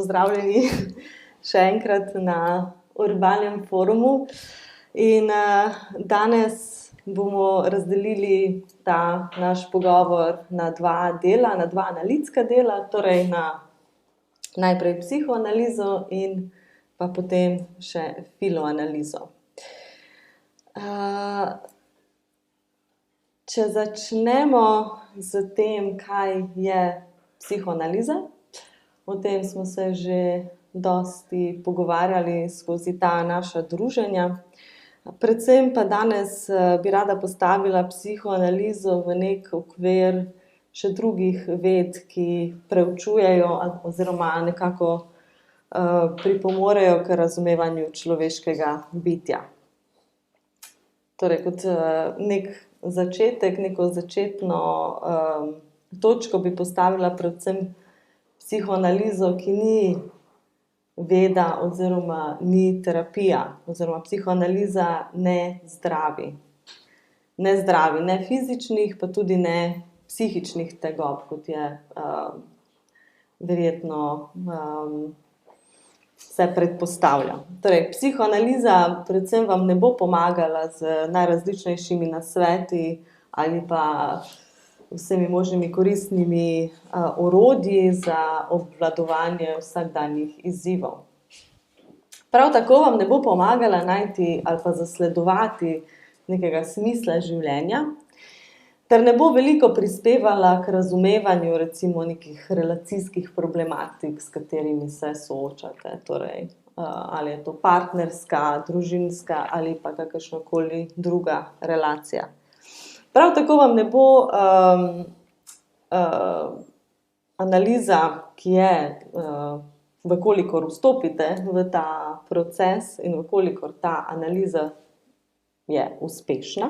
pozdravljeni še enkrat na Urbanem forumu. In danes bomo razdelili ta naš pogovor na dva dela, na dva analitska dela, torej na najprej psihoanalizo in pa potem še filoanalizo. Če začnemo z tem, kaj je psihoanaliza, o tem smo se že dosti pogovarjali skozi ta naša druženja. Predvsem pa danes bi rada postavila psihoanalizo v nek okvir še drugih ved, ki preučujejo oziroma nekako pripomorejo k razumevanju človeškega bitja. Torej, kot nek začetek, neko začetno točko bi postavila predvsem psihoanalizo, ki ni veda oziroma ni terapija, oziroma psihoanaliza ne zdravi. Ne zdravi, ne fizičnih, pa tudi ne psihičnih tegob, kot je verjetno se predpostavlja. Torej, psihoanaliza predvsem vam ne bo pomagala z najrazličnejšimi nasveti ali pa vsemi možnimi koristnimi orodji za obvladovanje vsakdanjih izzivov. Prav tako vam ne bo pomagala najti ali pa zasledovati nekega smisla življenja, ter ne bo veliko prispevala k razumevanju recimo nekih relacijskih problematik, s katerimi se soočate. Torej, ali je to partnerska, družinska ali pa kakršnakoli druga relacija. Prav tako vam ne bo analiza, ki je, vkolikor vstopite v ta proces in vkolikor ta analiza je uspešna,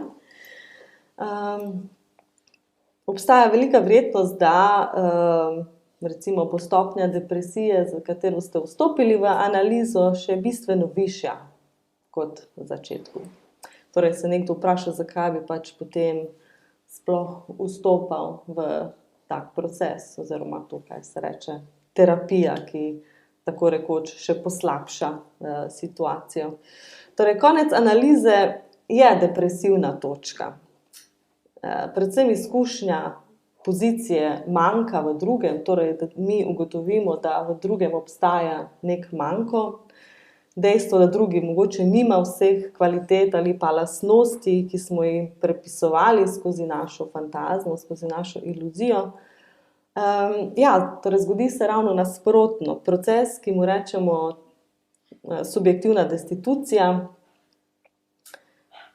obstaja velika verjetnost, da recimo stopnja depresije, za katero ste vstopili v analizo, še bistveno višja kot v začetku. Torej se nekdo vpraša, zakaj bi pač potem sploh vstopal v tak proces, oziroma to, kaj se reče terapija, ki tako rekoč še poslabša situacijo. Torej, konec analize je depresivna točka. Predvsem izkušnja pozicije manjka v drugem, torej da mi ugotovimo, da v drugem obstaja nek manjko, dejstvo, da drugi mogoče nima vseh kvalitet ali pa lastnosti, ki smo jih prepisovali skozi našo fantazmo, skozi našo iluzijo. Torej zgodi se ravno nasprotno. Proces, ki mu rečemo subjektivna destitucija,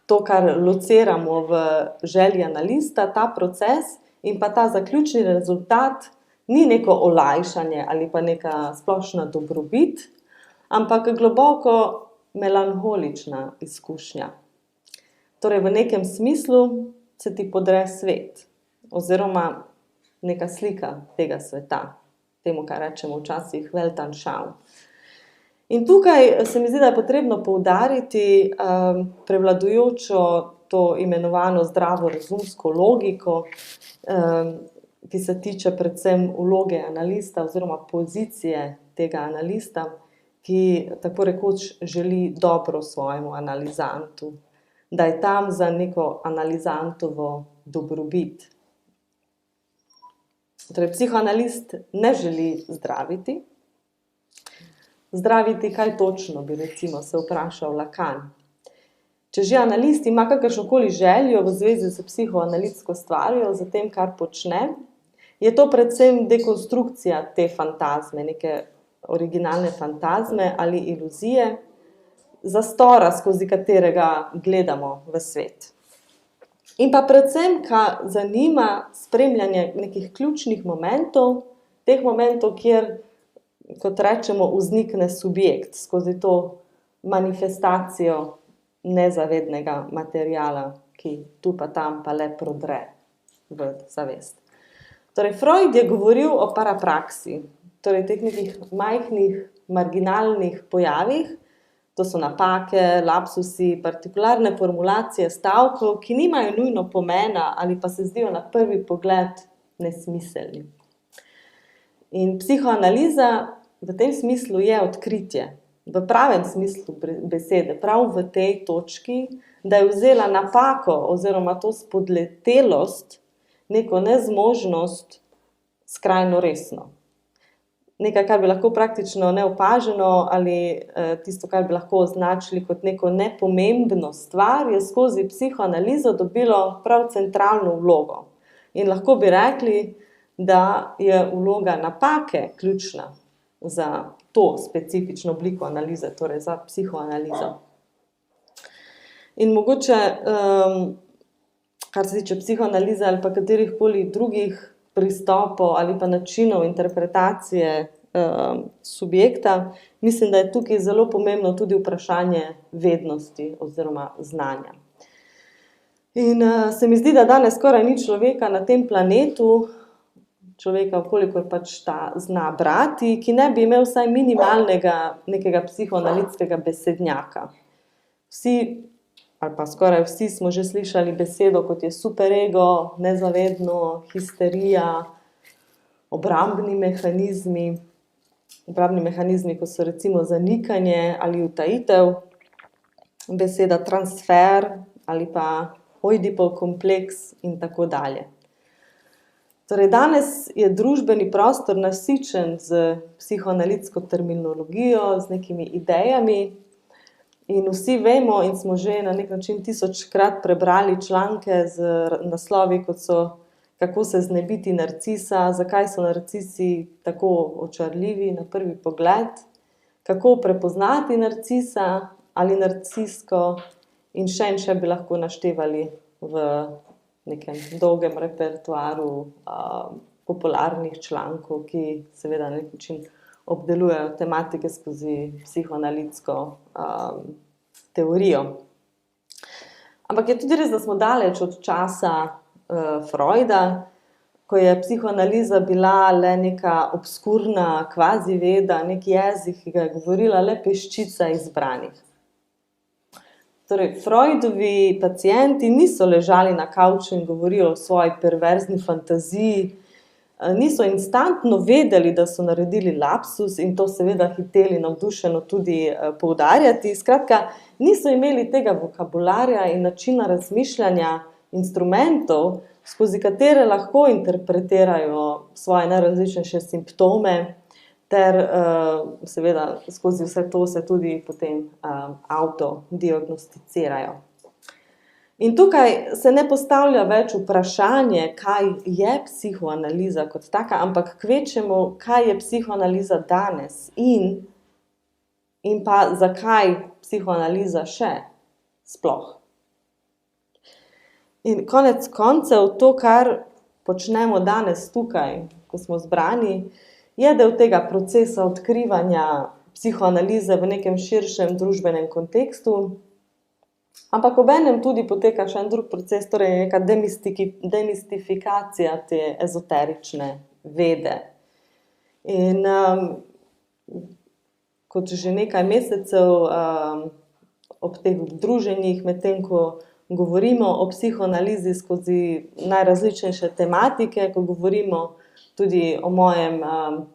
to, kar lociramo v želji analista, ta proces in pa ta zaključni rezultat ni neko olajšanje ali pa neka splošna dobrobit, ampak globoko melanholična izkušnja. Torej, v nekem smislu se ti podre svet, oziroma neka slika tega sveta, temu, kar rečemo včasih Weltanschauung. In tukaj se mi zdi, da je potrebno poudariti prevladujočo to imenovano zdravorazumsko logiko, ki se tiče predvsem vloge analista oziroma pozicije tega analista, ki tako rekoč želi dobro svojemu analizantu, da je tam za neko analizantovo dobrobit. Torej, psihoanalist ne želi zdraviti. Zdraviti, kaj točno, bi recimo se vprašal Lacan. Če že analist ima kakršnokoli željo v zvezi s psihoanalitsko stvarjo, za tem, kar počne, je to predvsem dekonstrukcija te fantazme, neke originalne fantazme ali iluzije, zastora, skozi katerega gledamo v svet. In pa predvsem, kar zanima spremljanje nekih ključnih momentov, teh momentov, kjer, kot rečemo, vznikne subjekt skozi to manifestacijo nezavednega materiala, ki tu pa tam pa le prodre v zavest. Torej, Freud je govoril o parapraksi, torej teh nekih majhnih, marginalnih pojavih, to so napake, lapsusi, partikularne formulacije stavkov, ki nimajo nujno pomena ali pa se zdijo na prvi pogled nesmiselni. In psihoanaliza v tem smislu je odkritje, v pravem smislu besede, prav v tej točki, da je vzela napako oziroma to spodletelost, neko nezmožnost skrajno resno. Nekaj, kar bi lahko praktično neopaženo ali tisto, kar bi lahko označili kot neko nepomembno stvar, je skozi psihoanalizo dobilo prav centralno vlogo. In lahko bi rekli, da je vloga napake ključna za to specifično obliko analize, torej za psihoanalizo. In mogoče, kar se tiče psihoanalize ali pa katerihkoli drugih pristopov ali pa načinov interpretacije subjekta, mislim, da je tukaj zelo pomembno tudi vprašanje vednosti oziroma znanja. In se mi zdi, da danes skoraj ni človeka na tem planetu, človeka, kolikor pač ta zna brati, ki ne bi imel vsaj minimalnega nekega psihoanalitskega besednjaka. Vsi, ali pa skoraj vsi smo že slišali besedo, kot je superego, nezavedno, histerija, obrambni mehanizmi, kot so recimo zanikanje ali utajitev, beseda transfer ali pa Oidipov kompleks in tako dalje. Torej, danes je družbeni prostor nasičen z psihoanalitsko terminologijo, z nekimi idejami in vsi vemo in smo že na nek način 1000-krat prebrali članke z naslovi, kot so Kako se znebiti narcisa, zakaj so narcisi tako očarljivi na prvi pogled, kako prepoznati narcisa ali narcisko in še bi lahko naštevali v nekem dolgem repertoaru popularnih člankov, ki seveda na nek način obdelujejo tematike skozi psihoanalitsko teorijo. Ampak je tudi res, da smo daleč od časa Freuda, ko je psihoanaliza bila le neka obskurna kvazi veda, nek jezik, ki ga je govorila le peščica izbranih. Torej, Freudovi pacienti niso ležali na kavču in govorili o svoji perverzni fantaziji, niso instantno vedeli, da so naredili lapsus in to seveda hiteli navdušeno tudi poudarjati. Skratka, niso imeli tega vokabularja in načina razmišljanja, instrumentov, skozi katere lahko interpretirajo svoje najrazličnejše simptome, ter seveda skozi vse to se tudi potem autodiagnosticirajo. In tukaj se ne postavlja več vprašanje, kaj je psihoanaliza kot taka, ampak kvečjemu, kaj je psihoanaliza danes in pa zakaj psihoanaliza še sploh. In konec koncev to, kar počnemo danes tukaj, ko smo zbrani, je del tega procesa odkrivanja psihoanalize v nekem širšem družbenem kontekstu, ampak obenem tudi poteka še en drug proces, torej neka demistifikacija te ezoterične vede. In kot že nekaj mesecev ob teh druženjih, medtem ko govorimo o psihoanalizi skozi najrazličnejše tematike, ko govorimo tudi o mojem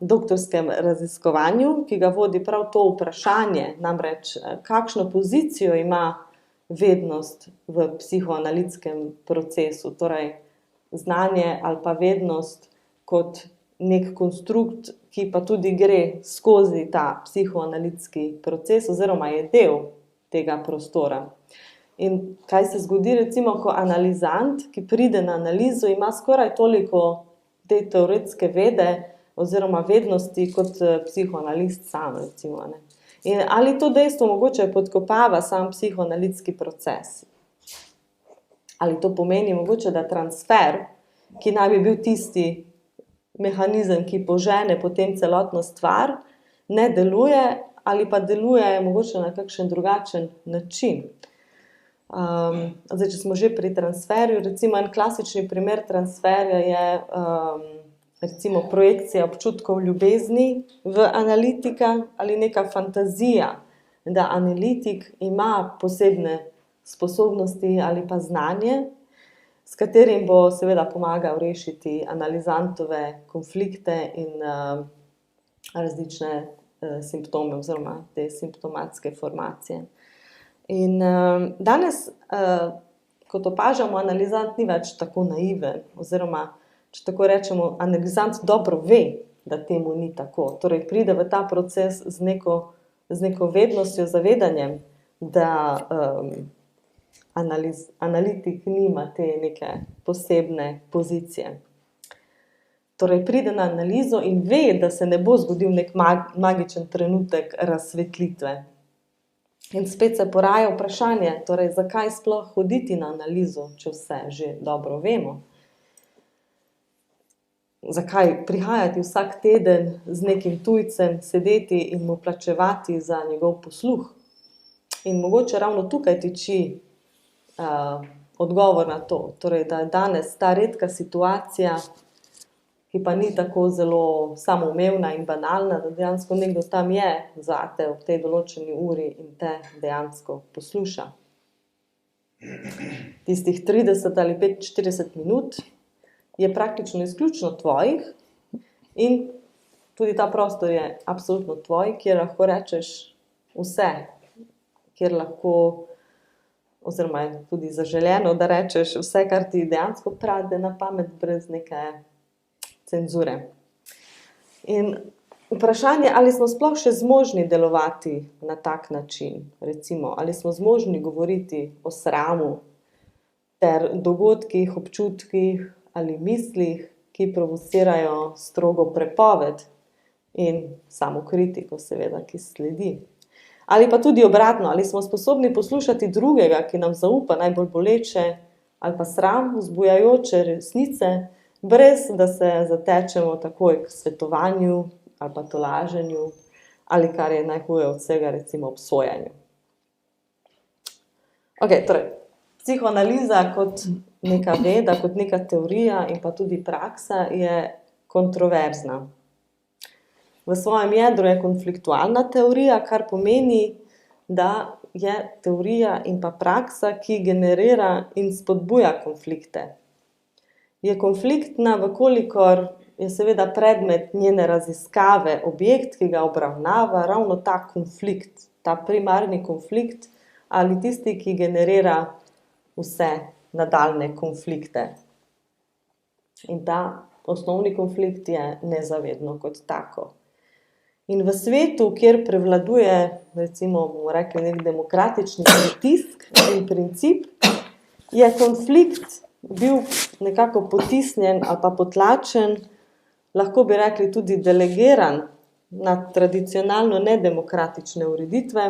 doktorskem raziskovanju, ki ga vodi prav to vprašanje, namreč kakšno pozicijo ima vednost v psihoanalitskem procesu, torej znanje ali pa vednost kot nek konstrukt, ki pa tudi gre skozi ta psihoanalitski proces oziroma je del tega prostora. In kaj se zgodi recimo, ko analizant, ki pride na analizo, ima skoraj toliko te teoretske vede oziroma vednosti kot psihoanalist sam, recimo, ne. In ali to dejstvo mogoče podkopava sam psihoanalitski proces? Ali to pomeni mogoče, da transfer, ki naj bi bil tisti mehanizem, ki požene potem celotno stvar, ne deluje ali pa deluje mogoče na kakšen drugačen način? Zdaj, če smo že pri transferju, recimo en klasični primer transferja je recimo projekcija občutkov ljubezni v analitika ali neka fantazija, da analitik ima posebne sposobnosti ali pa znanje, s katerim bo seveda pomagal rešiti analizantove konflikte in različne simptome oziroma te simptomatske formacije. In danes, kot opažamo, analizant ni več tako naiven, oziroma, če tako rečemo, analizant dobro ve, da temu ni tako. Torej, pride v ta proces z neko vednostjo, zavedanjem, da analitik nima te neke posebne pozicije. Torej, pride na analizo in ve, da se ne bo zgodil nek magičen trenutek razsvetlitve. In spet se poraja vprašanje, torej, zakaj sploh hoditi na analizo, če vse že dobro vemo? Zakaj prihajati vsak teden z nekim tujcem, sedeti in mu plačevati za njegov posluh? In mogoče ravno tukaj tiči odgovor na to, torej, da je danes ta redka situacija, ki pa ni tako zelo samoumevna in banalna, da dejansko nekdo tam je zate ob tej določeni uri in te dejansko posluša. Tistih 30 ali 45 minut je praktično izključno tvojih in tudi ta prostor je absolutno tvoj, kjer lahko rečeš vse, kjer lahko, oziroma je tudi zaželeno, da rečeš vse, kar ti dejansko pride na pamet, brez neke cenzure. In vprašanje, ali smo sploh še zmožni delovati na tak način, recimo, ali smo zmožni govoriti o sramu ter dogodkih, občutkih ali mislih, ki provocirajo strogo prepoved in samokritiko, seveda, ki sledi. Ali pa tudi obratno, ali smo sposobni poslušati drugega, ki nam zaupa najbolj boleče ali pa sram vzbujajoče resnice, brez da se zatečemo takoj k svetovanju ali pa tolaženju, ali kar je najhuje od vsega, recimo obsojanju. Torej, psihoanaliza kot neka veda, kot neka teorija in pa tudi praksa je kontroverzna. V svojem jedru je konfliktualna teorija, kar pomeni, da je teorija in pa praksa, ki generira in spodbuja konflikte. Je konfliktna, vkolikor je seveda predmet njene raziskave, objekt, ki ga obravnava, ravno ta konflikt, ta primarni konflikt ali tisti, ki generira vse nadaljnje konflikte. In ta osnovni konflikt je nezavedno kot tako. In v svetu, kjer prevladuje, recimo, bomo rekli, nek demokratični pritisk in princip, je konflikt bil nekako potisnjen ali pa potlačen, lahko bi rekli tudi delegiran na tradicionalno nedemokratične ureditve,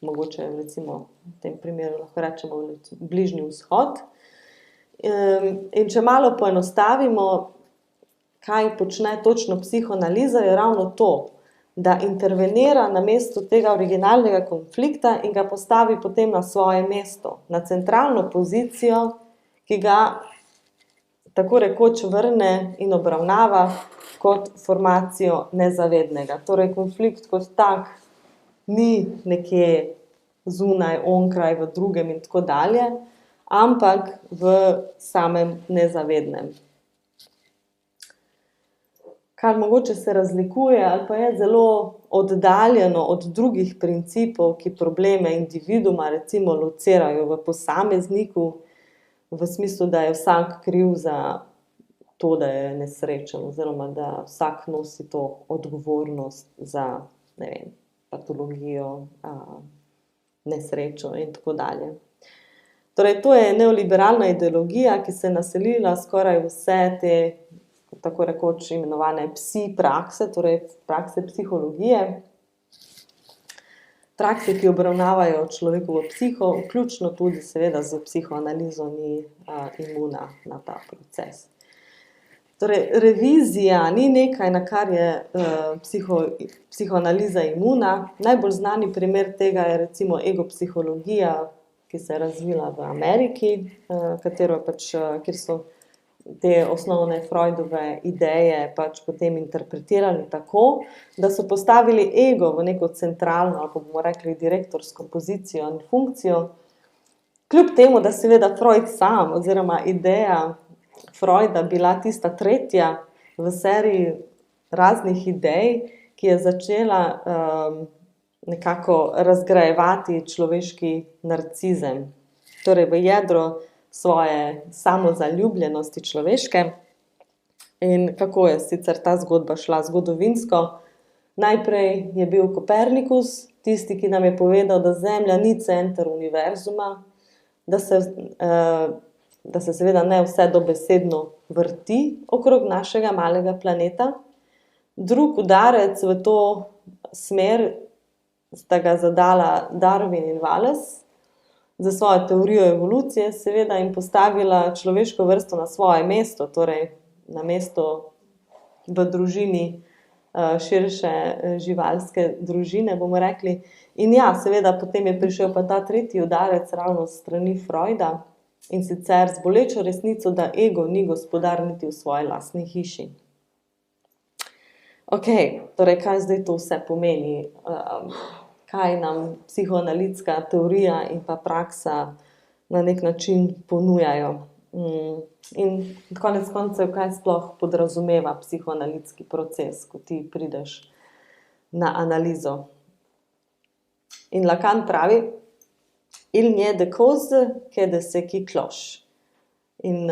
mogoče recimo v tem primeru lahko rečemo Bližnji vzhod. In če malo poenostavimo, kaj počne točno psihoanaliza, je ravno to, da intervenira na mesto tega originalnega konflikta in ga postavi potem na svoje mesto, na centralno pozicijo, ki ga tako rekoč vrne in obravnava kot formacijo nezavednega. Torej, konflikt kot tak ni nekje zunaj, onkraj, v drugem in tako dalje, ampak v samem nezavednem. Kar mogoče se razlikuje ali pa je zelo oddaljeno od drugih principov, ki probleme individuuma recimo locirajo v posamezniku, v smislu, da je vsak kriv za to, da je nesrečen, oziroma da vsak nosi to odgovornost za, ne vem, patologijo, nesrečo in tako dalje. Torej, to je neoliberalna ideologija, ki se je naselila skoraj vse te tako rekoč imenovane psi prakse, torej prakse psihologije, prakse, ki obravnavajo človekovo psiho, vključno tudi seveda z psihoanalizo, ni imuna na ta proces. Torej, revizija ni nekaj, na kar je psihoanaliza imuna. Najbolj znani primer tega je recimo egopsihologija, ki se je razvila v Ameriki, kjer so te osnovne Freudove ideje pač potem interpretirali tako, da so postavili ego v neko centralno, ali bomo rekli direktorsko pozicijo in funkcijo, kljub temu, da seveda Freud sam oziroma ideja Freuda bila tista tretja v seriji raznih idej, ki je začela nekako razgrajevati človeški narcizem. Torej v jedro svoje samozaljubljenosti človeške. In kako je sicer ta zgodba šla zgodovinsko? Najprej je bil Kopernikus, tisti, ki nam je povedal, da Zemlja ni center univerzuma, da se seveda ne vse dobesedno vrti okrog našega malega planeta. Drug udarec v to smer sta ga zadala Darwin in Wallace za svojo teorijo evolucije, seveda, in postavila človeško vrsto na svoje mesto, torej na mesto v družini širše živalske družine, bomo rekli. In ja, seveda, potem je prišel pa ta tretji udarec ravno s strani Freuda, in sicer z bolečo resnico, da ego ni gospodar niti v svoji lastni hiši. Ok, torej kaj zdaj to vse pomeni? Kaj nam psihoanalitska teorija in pa praksa na nek način ponujajo? In konec koncev, kaj sploh podrazumeva psihoanalitski proces, ko ti prideš na analizo. In Lacan pravi, il n'y a de cause que de ce qui cloche. In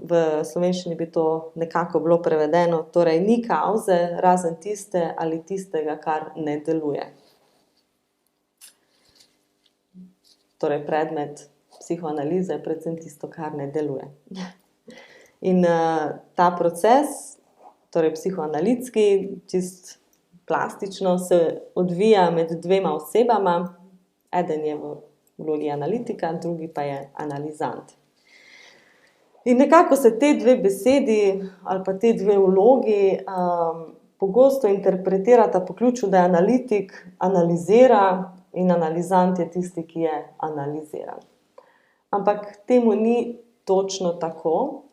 v slovenščini bi to nekako bilo prevedeno, torej ni kauze, razen tiste ali tistega, kar ne deluje. Torej predmet psihoanalize je predvsem tisto, kar ne deluje. In ta proces, torej psihoanalitski, čist plastično se odvija med dvema osebama. Eden je v vlogi analitika, drugi pa je analizant. In nekako se te dve besedi ali pa te dve vlogi pogosto interpretirata po ključu, da je analitik analizira in analizant je tisti, ki je analiziran. Ampak temu ni točno tako.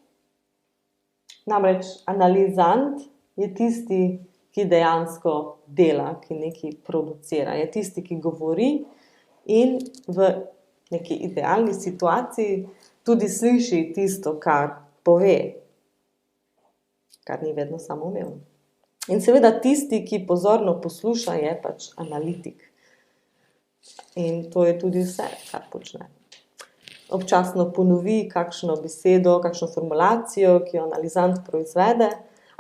Namreč analizant je tisti, ki dejansko dela, ki nekaj producira. Je tisti, ki govori in v neki idealni situaciji tudi sliši tisto, kar pove, kar ni vedno samoumevno. In seveda tisti, ki pozorno posluša, je pač analitik. In to je tudi vse, kar počne. Občasno ponovi kakšno besedo, kakšno formulacijo, ki jo analizant proizvede,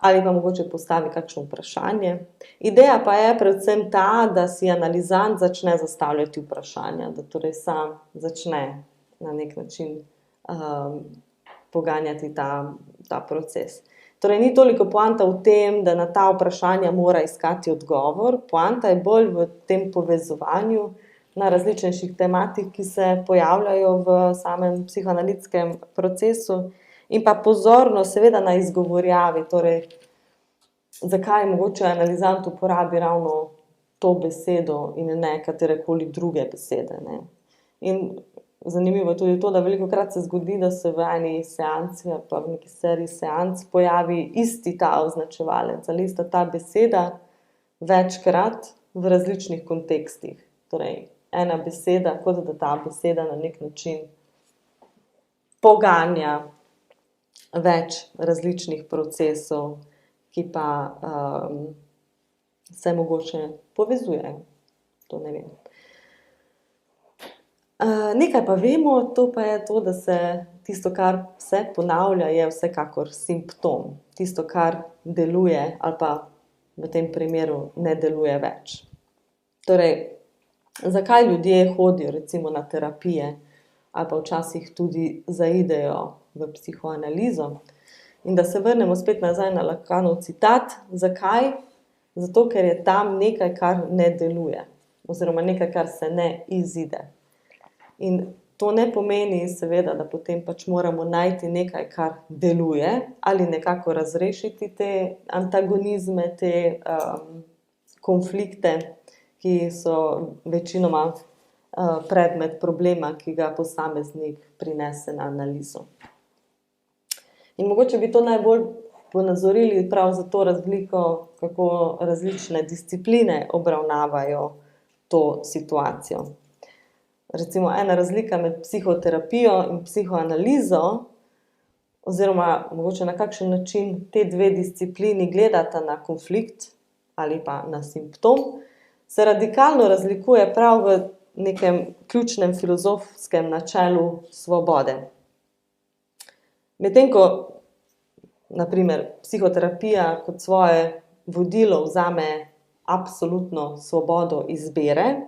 ali pa mogoče postavi kakšno vprašanje. Ideja pa je predvsem ta, da si analizant začne zastavljati vprašanja, da torej sam začne na nek način poganjati ta proces. Torej ni toliko poanta v tem, da na ta vprašanja mora iskati odgovor, poanta je bolj v tem povezovanju na različnejših tematik, ki se pojavljajo v samem psihoanalitskem procesu, in pa pozorno seveda na izgovorjavi, torej zakaj mogoče analizant uporabi ravno to besedo in ne katerekoli druge besede. Ne? In zanimivo je tudi to, da velikokrat se zgodi, da se v eni seansi ali pa v neki seriji seans pojavi isti ta označevalec ali ista ta beseda večkrat v različnih kontekstih. Torej, ena beseda, kot da ta beseda na nek način poganja več različnih procesov, ki pa se mogoče povezujejo. To ne vem. Nekaj pa vemo, to pa je to, da se tisto, kar se ponavlja, je vsekakor simptom. Tisto, kar deluje ali pa v tem primeru ne deluje več. Torej, zakaj ljudje hodijo recimo na terapije ali pa včasih tudi zaidejo v psihoanalizo? In da se vrnemo spet nazaj na Lacanov citat, zakaj? Zato, ker je tam nekaj, kar ne deluje, oziroma nekaj, kar se ne izide. In to ne pomeni seveda, da potem pač moramo najti nekaj, kar deluje, ali nekako razrešiti te antagonizme, te konflikte, ki so večinoma predmet problema, ki ga posameznik prinese na analizo. In mogoče bi to najbolj ponazorili prav za to razliko, kako različne discipline obravnavajo to situacijo. Recimo ena razlika med psihoterapijo in psihoanalizo oziroma mogoče na kakšen način te dve disciplini gledata na konflikt ali pa na simptom, se radikalno razlikuje prav v nekem ključnem filozofskem načelu svobode. Medtem ko, na primer, psihoterapija kot svoje vodilo vzame absolutno svobodo izbire,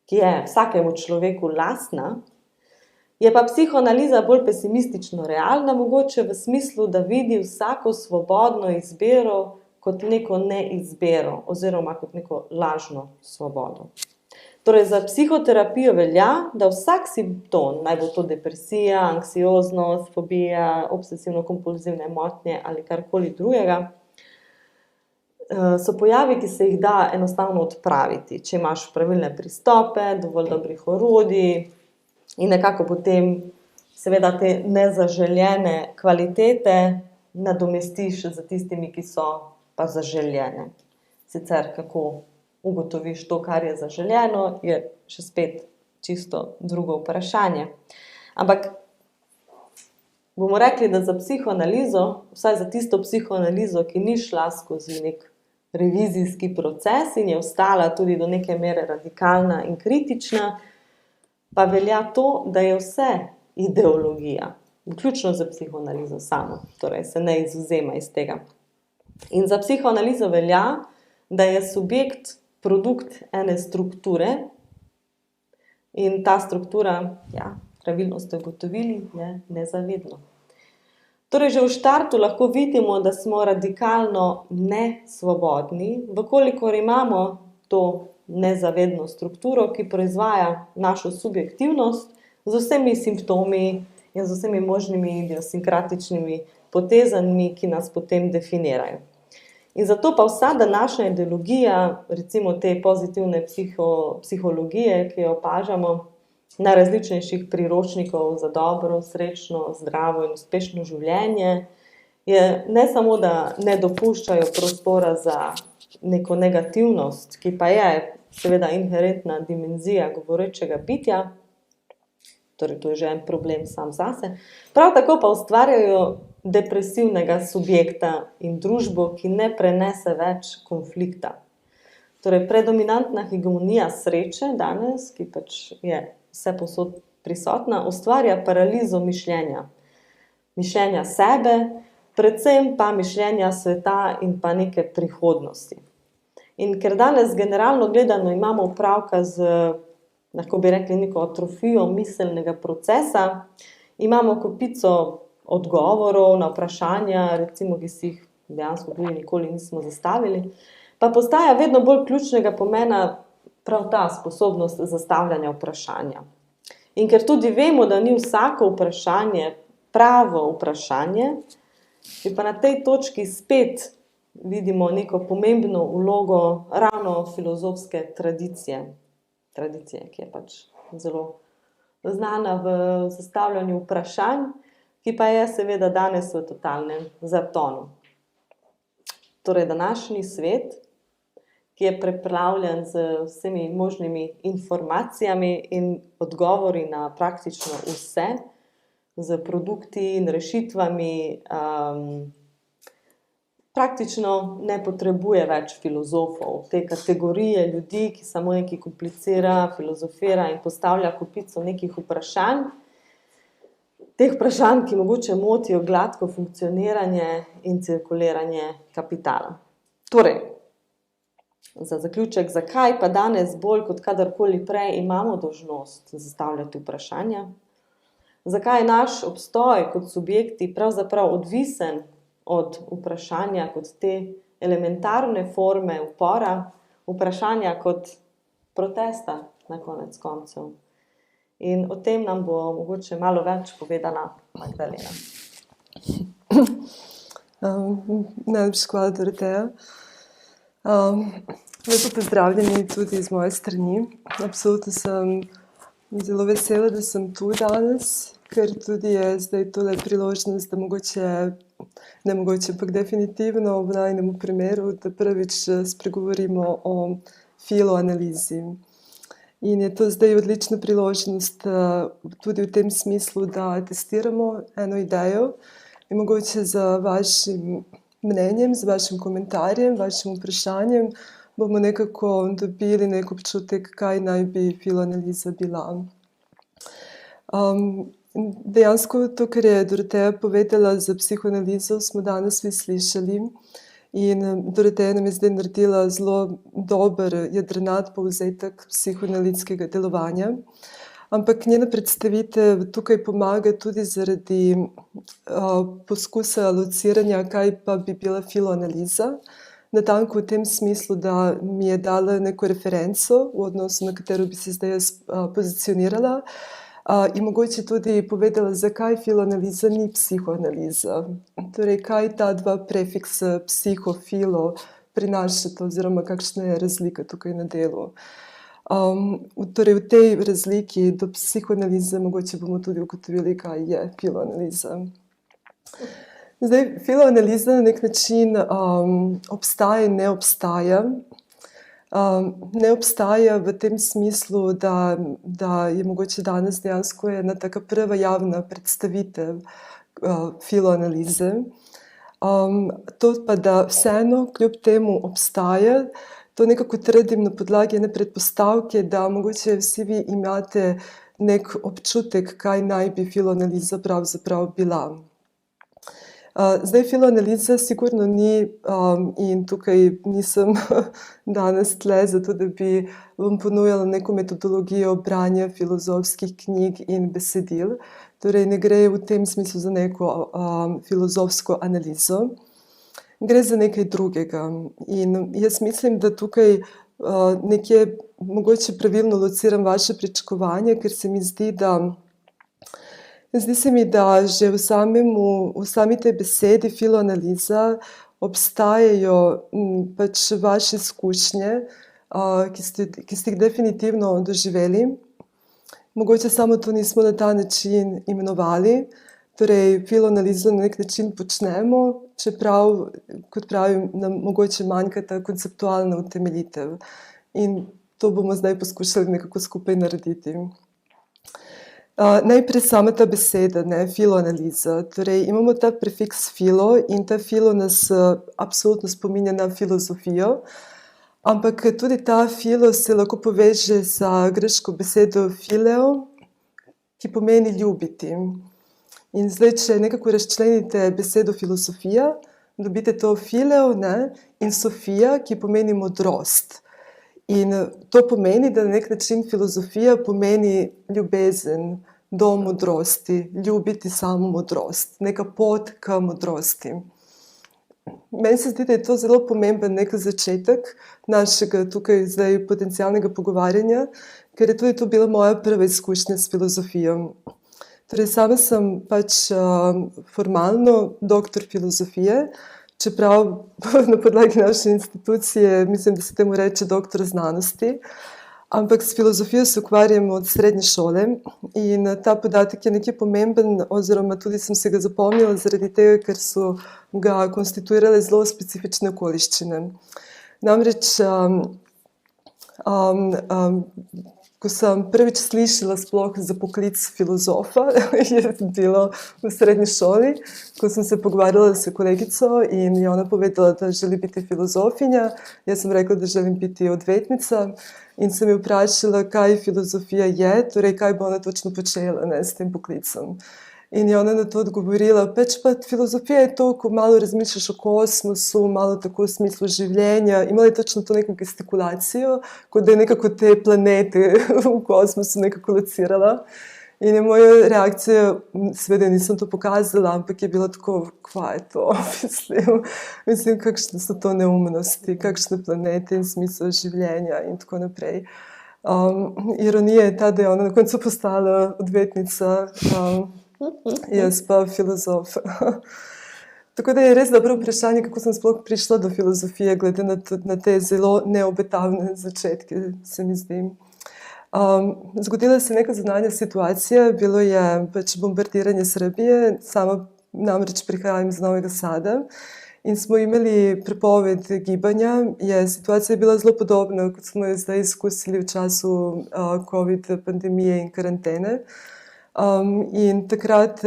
ki je vsakemu človeku lastna, je pa psihoanaliza bolj pesimistično realna, mogoče v smislu, da vidi vsako svobodno izbiro kot neko neizbiro oziroma kot neko lažno svobodo. Torej, za psihoterapijo velja, da vsak simptom, naj bo to depresija, anksioznost, fobija, obsesivno-kompulzivne motnje ali karkoli drugega, so pojavi, ki se jih da enostavno odpraviti, če imaš pravilne pristope, dovolj dobrih orodij in nekako potem seveda te nezaželjene kvalitete nadomestiš z tistimi, ki so pa zaželjene. Sicer kako ugotoviš to, kar je zaželjeno, je še spet čisto drugo vprašanje. Ampak bomo rekli, da za psihoanalizo, vsaj za tisto psihoanalizo, ki ni šla skozi nek revizijski proces in je ostala tudi do neke mere radikalna in kritična, pa velja to, da je vse ideologija, vključno za psihoanalizo samo, torej se ne izvzema iz tega. In za psihoanalizo velja, da je subjekt produkt ene strukture in ta struktura, pravilno ste ugotovili, je nezavedno. Torej, že v štartu lahko vidimo, da smo radikalno nesvobodni, vkolikor imamo to nezavedno strukturo, ki proizvaja našo subjektivnost z vsemi simptomi in z vsemi možnimi idiosinkratičnimi potezami, ki nas potem definirajo. In zato pa vsa današnja ideologija, recimo te pozitivne psihologije, ki jo opažamo, najrazličnejših priročnikov za dobro, srečno, zdravo in uspešno življenje, je ne samo, da ne dopuščajo prostora za neko negativnost, ki pa je seveda inherentna dimenzija govorečega bitja, torej to je že en problem sam zase, prav tako pa ustvarjajo depresivnega subjekta in družbo, ki ne prenese več konflikta. Torej, predominantna hegemonija sreče danes, ki pač je vse posod prisotna, ustvarja paralizo mišljenja. Mišljenja sebe, predvsem pa mišljenja sveta in pa neke prihodnosti. In ker danes generalno gledano imamo opravka z, lahko bi rekli, neko atrofijo miselnega procesa, imamo kopico odgovorov na vprašanja, recimo, ki si jih dejansko tudi nikoli nismo zastavili, pa postaja vedno bolj ključnega pomena prav ta sposobnost zastavljanja vprašanja. In ker tudi vemo, da ni vsako vprašanje pravo vprašanje, bi pa na tej točki spet vidimo neko pomembno vlogo ravno filozofske tradicije, ki je pač zelo znana v zastavljanju vprašanj, ki pa je seveda danes v totalnem zatonu. Torej, današnji svet, ki je preplavljen z vsemi možnimi informacijami in odgovori na praktično vse, z produkti in rešitvami, praktično ne potrebuje več filozofov, te kategorije ljudi, ki samo nekaj komplicira, filozofira in postavlja kopico nekih vprašanj, teh vprašanj, ki mogoče motijo gladko funkcioniranje in cirkuliranje kapitala. Torej, za zaključek, zakaj pa danes bolj kot kadarkoli prej imamo dolžnost zastavljati vprašanja? Zakaj je naš obstoj kot subjekti pravzaprav odvisen od vprašanja kot te elementarne forme upora, vprašanja kot protesta na konec koncev? In o tem nam bo mogoče malo več povedala Magdalena. Najlepša hvala, Doroteja. Lepo pozdravljeni tudi z moje strani. Absolutno sem zelo vesela, da sem tu danes, ker tudi je zdaj tole priložnost, da ampak definitivno v najinem primeru, da prvič spregovorimo o filoanalizi. In je to zdaj odlična priložnost tudi v tem smislu, da testiramo eno idejo, in mogoče z vašim mnenjem, z vašim komentarjem, vašim vprašanjem bomo nekako dobili nek občutek, kaj naj bi filoanaliza bila. Dejansko to, kar je Doroteja povedala za psihoanalizo, smo danes vsi slišali. In Doroteja nam je zdaj naredila zelo dober jedrnat povzetek psihoanalitskega delovanja. Ampak njena predstavitev tukaj pomaga tudi zaradi poskusa lociranja, kaj pa bi bila filoanaliza. Natanko v tem smislu, da mi je dala neko referenco, v odnosu na katero bi se zdaj jaz pozicionirala. In mogoče tudi povedala, zakaj filoanaliza ni psihoanaliza. Torej, kaj ta dva prefiksa psihofilo prinašata oziroma kakšna je razlika tukaj na delu. Torej, v tej razliki do psihoanalize mogoče bomo tudi ugotovili, kaj je filoanaliza. Zdaj, filoanaliza na nek način obstaja in ne obstaja. Ne obstaja v tem smislu, da je mogoče danes dejansko ena taka prva javna predstavitev filoanalize. To pa, da vseeno kljub temu obstaja, to nekako trdim na podlagi ene predpostavke, da mogoče vsi vi imate nek občutek, kaj naj bi filoanaliza pravzaprav bila. Zdaj, filoanaliza sigurno ni, in tukaj nisem danes tle, zato da bi vam ponujala neko metodologijo branja filozofskih knjig in besedil. Torej, ne gre v tem smislu za neko filozofsko analizo. Gre za nekaj drugega. In jaz mislim, da tukaj nekje mogoče pravilno lociram vaše pričakovanje, ker se mi zdi, da že v sami tej besedi filoanaliza obstajajo pač vaše izkušnje, ki ste jih definitivno doživeli. Mogoče samo to nismo na ta način imenovali. Torej, filoanalizo na nek način počnemo, čeprav, kot pravim, nam mogoče manjka ta konceptualna utemeljitev. In to bomo zdaj poskušali nekako skupaj narediti. Najprej sama ta beseda, filoanaliza. Torej, imamo ta prefiks filo in ta filo nas absolutno spominja na filozofijo, ampak tudi ta filo se lahko poveže z grško besedo phileo, ki pomeni ljubiti. In zdaj, če nekako razčlenite besedo filozofija, dobite to phileo, in sofija, ki pomeni modrost. In to pomeni, da na nek način filozofija pomeni ljubezen do modrosti, ljubiti samo modrost, neka pot k modrosti. Meni se zdi, da je to zelo pomemben nek začetek našega tukaj zdaj potencialnega pogovarjanja, ker je tudi to bila moja prva izkušnja s filozofijo. Torej, sama sem pač formalno doktor filozofije, čeprav na podlagi naše institucije mislim, da se temu reče doktor znanosti, ampak s filozofijo se ukvarjam od srednje šole in ta podatek je nekaj pomemben, oziroma tudi sem se ga zapomnila zaradi tega, ker so ga konstituirale zelo specifične okoliščine. Namreč, ko sem prvič slišala sploh za poklic filozofa, je bilo v srednji šoli, ko sem se pogovarjala s kolegico in je ona povedala, da želi biti filozofinja. Jaz sem rekla, da želim biti odvetnica in sem jo vprašala, kaj filozofija je, torej kaj bo ona točno počela s tem poklicem. In je ona na to odgovorila, pač pa filozofija je to, ko malo razmišljaš o kosmosu, malo tako v smislu življenja. Imala je točno to neko gestikulacijo, kot da je nekako te planete v kosmosu nekako locirala. In je moja reakcija, seveda nisem to pokazala, ampak je bila tako, kva je to, mislim, kakšne so to neumnosti, kakšne planete in smisel življenja in tako naprej. Ironija je ta, da je ona na koncu postala odvetnica, jaz pa filozof. Tako da je res dobro vprašanje, kako sem sploh prišla do filozofije, glede na te zelo neobetavne začetke, se mi zdi. Zgodila se neka zunanja situacija, bilo je pač bombardiranje Srbije, sama namreč prihajam iz Novega Sada in smo imeli prepoved gibanja. Situacija je bila zelo podobna, kot smo jo zdaj izkusili v času COVID pandemije in karantene. In takrat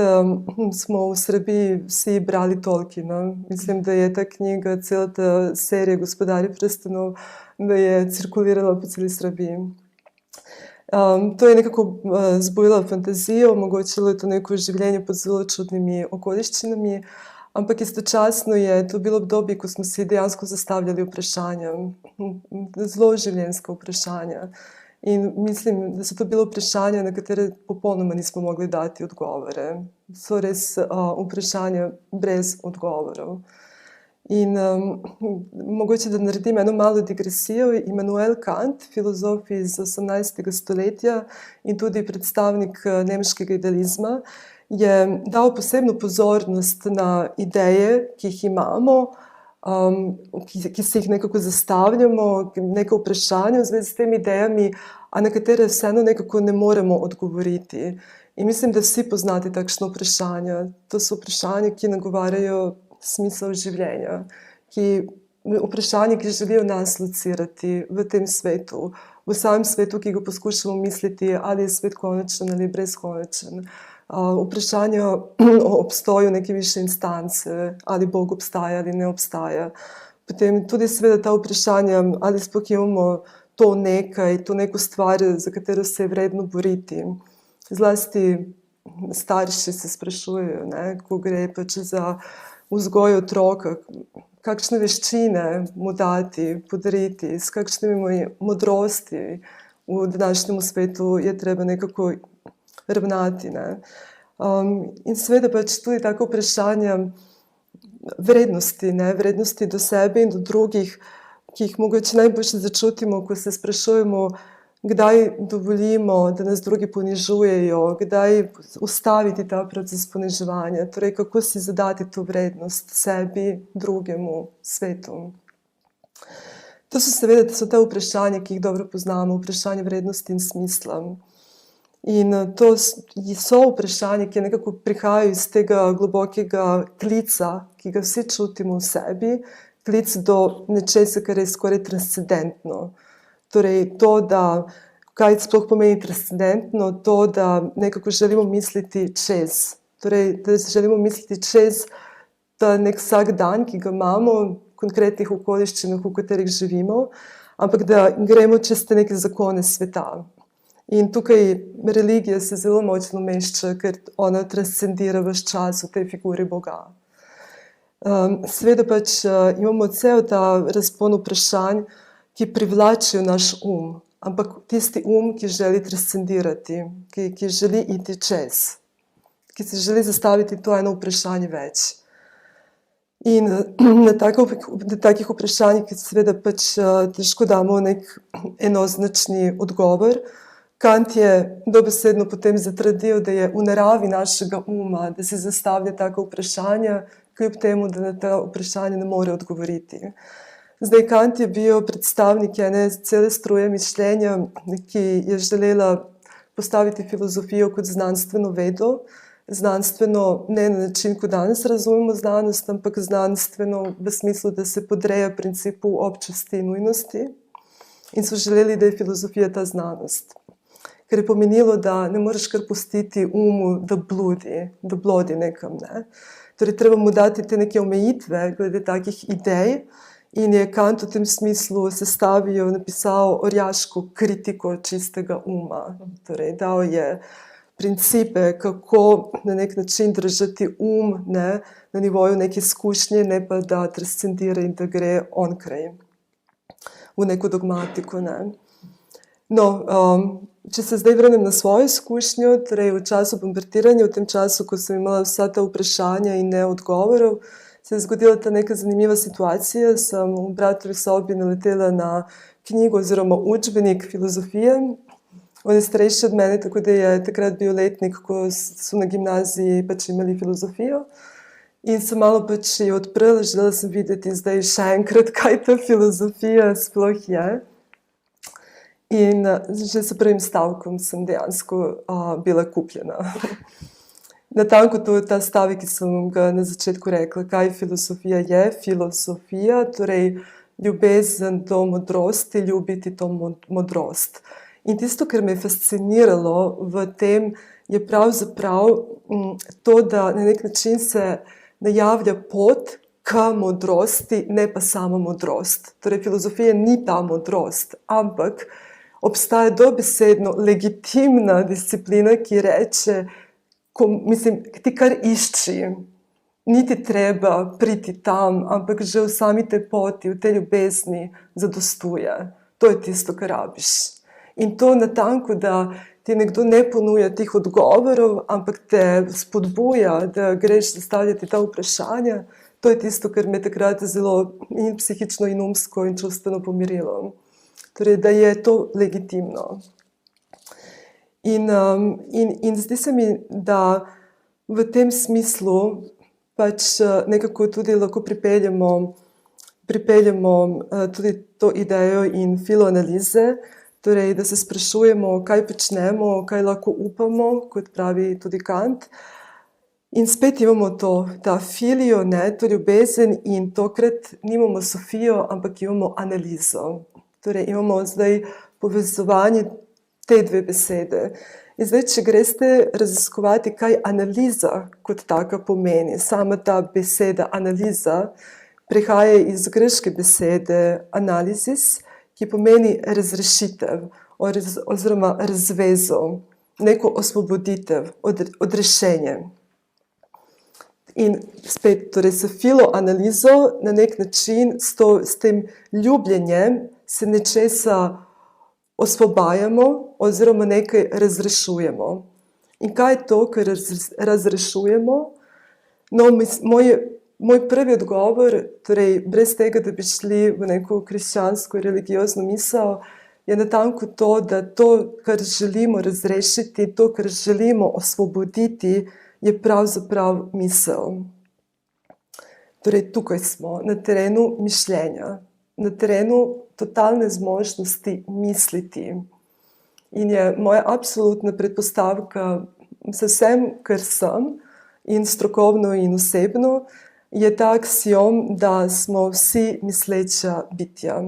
smo v Srbiji vsi brali Tolkiena. Mislim, da je ta knjiga, cela ta serija Gospodarji prstanov, da je cirkulirala po celi Srbiji. To je nekako zbudilo fantazijo, omogočilo je to neko življenje pod zelo čudnimi okoliščinami, ampak istočasno je to bilo obdobje, ko smo si dejansko zastavljali vprašanja, zelo življenjska vprašanja. In mislim, da so to bilo vprašanja, na katere popolnoma nismo mogli dati odgovore. So res vprašanja brez odgovorov. In mogoče, da naredim eno malo digresijo, Immanuel Kant, filozof iz 18. stoletja in tudi predstavnik nemškega idealizma, je dal posebno pozornost na ideje, ki jih imamo, ki si jih nekako zastavljamo, neko vprašanje v zvezi s temi idejami, a na katere vseeno nekako ne moremo odgovoriti. In mislim, da vsi poznate takšno vprašanje. To so vprašanja, ki nagovarjajo smisel življenja, vprašanje, ki želijo nas locirati v tem svetu, v samem svetu, ki ga poskušamo misliti, ali je svet konečen ali brezkonečen. Vprašanje o obstoju neke višje instance, ali Bog obstaja ali ne obstaja. Potem tudi seveda ta vprašanja, ali sploh imamo to nekaj, to neko stvar, za katero se je vredno boriti. Zlasti starši se sprašujejo, ko gre pač za vzgoj otroka, kakšne veščine mu dati, podariti, s kakšnimi modrosti v današnjem svetu je treba nekako ravnati. In seveda pač tudi tako vprašanje vrednosti, vrednosti do sebe in do drugih, ki jih mogoče najboljše začutimo, ko se sprašujemo, kdaj dovolimo, da nas drugi ponižujejo, kdaj ustaviti ta proces poniževanja, torej kako si zadati to vrednost sebi, drugemu, svetu. To so seveda te vprašanja, ki jih dobro poznamo, vprašanje vrednosti in smisla. In to so vprašanja, ki nekako prihajajo iz tega globokega klica, ki ga vsi čutimo v sebi, klic do nečesa, kar je skoraj transcendentno. Torej to, da kaj sploh pomeni transcendentno, to, da nekako želimo misliti čez. Torej, da želimo misliti čez ta nek vsak dan, ki ga imamo, v konkretnih okoliščinah, v katerih živimo, ampak da gremo čez te neke zakone sveta. In tukaj religija se zelo močno umešča, ker ona transcendira ves čas v tej figuri Boga. Seveda pač imamo cel ta razpon vprašanj, ki privlačijo naš ampak tisti ki želi transcendirati, ki želi iti čez, ki si želi zastaviti to eno vprašanje več. In na takih vprašanjih seveda pač težko damo nek enoznačni odgovor. Kant je dobesedno potem zatrdil, da je v naravi našega da se zastavlja taka vprašanja, kljub temu, da na ta vprašanja ne more odgovoriti. Zdaj, Kant je bil predstavnik ene cele struje mišljenja, ki je želela postaviti filozofijo kot znanstveno vedo. Znanstveno ne na način, ko danes razumemo znanost, ampak znanstveno v smislu, da se podreja principu občosti in nujnosti. In so želeli, da je filozofija ta znanost. Ker je pomenilo, da ne moreš kar pustiti da blodi nekam. Torej, treba mu dati te neke omejitve glede takih idej. In je Kant v tem smislu sestavil, napisal orjaško kritiko čistega Torej, dal je principe, kako na nek način držati na nivoju neke izkušnje, ne pa da transcendira in da gre onkraj v neko dogmatiko. Če se zdaj vrnem na svojo izkušnjo, torej v času bombardiranja, v tem času, ko sem imela vsa ta vprašanja in ne odgovorov, se je zgodila ta neka zanimiva situacija. Sem v bratovi sobi naletela na knjigo oziroma učbenik filozofije. On je starejši od mene, tako da je takrat bil letnik, ko so na gimnaziji pač imeli filozofijo. In sem malo pač jo odprla, želela sem videti zdaj še enkrat, kaj ta filozofija sploh je. In že s prvim stavkom sem dejansko bila kupljena. Natanko to je ta stavek, ki sem ga na začetku rekla, kaj filozofija je. Filozofija, torej ljubezen do modrosti, ljubiti to modrost. In tisto, kar me je fasciniralo v tem, je pravzaprav to, da na nek način se najavlja pot k modrosti, ne pa sama modrost. Torej, filozofija ni ta modrost, ampak obstaja dobesedno legitimna disciplina, ki reče, ti kar išči, niti treba priti tam, ampak že v sami tej poti, v tej ljubezni zadostuje. To je tisto, kar rabiš. In to natanko, da ti nekdo ne ponuja tih odgovorov, ampak te spodbuja, da greš zastavljati ta vprašanja, to je tisto, kar me takrat zelo in psihično in umsko in čustveno pomirilo. Torej, da je to legitimno. In zdi se mi, da v tem smislu pač nekako tudi lahko pripeljemo tudi to idejo in filoanalize, torej, da se sprašujemo, kaj počnemo, kaj lahko upamo, kot pravi tudi Kant. In spet imamo ta filio, to ljubezen, in tokrat nimamo sofijo, ampak imamo analizo. Torej, imamo zdaj povezovanje te dve besede. In zdaj, če greste raziskovati, kaj analiza kot taka pomeni, sama ta beseda analiza prihaja iz grške besede analizis, ki pomeni razrešitev oziroma razvezo, neko osvoboditev, odrešenje. In spet, torej s filoanalizo na nek način s tem ljubljenjem se nečesa osvobajamo oziroma nekaj razrešujemo. In kaj je to, kar razrešujemo? No, moj prvi odgovor, torej brez tega, da bi šli v neko krščansko religiozno misel, je natanko to, da to, kar želimo razrešiti, to, kar želimo osvoboditi, je pravzaprav misel. Torej, tukaj smo, na terenu mišljenja, na terenu totalne zmožnosti misliti. In je moja absolutna predpostavka z vsem, kar sem, in strokovno in osebno, je ta aksiom, da smo vsi misleča bitja.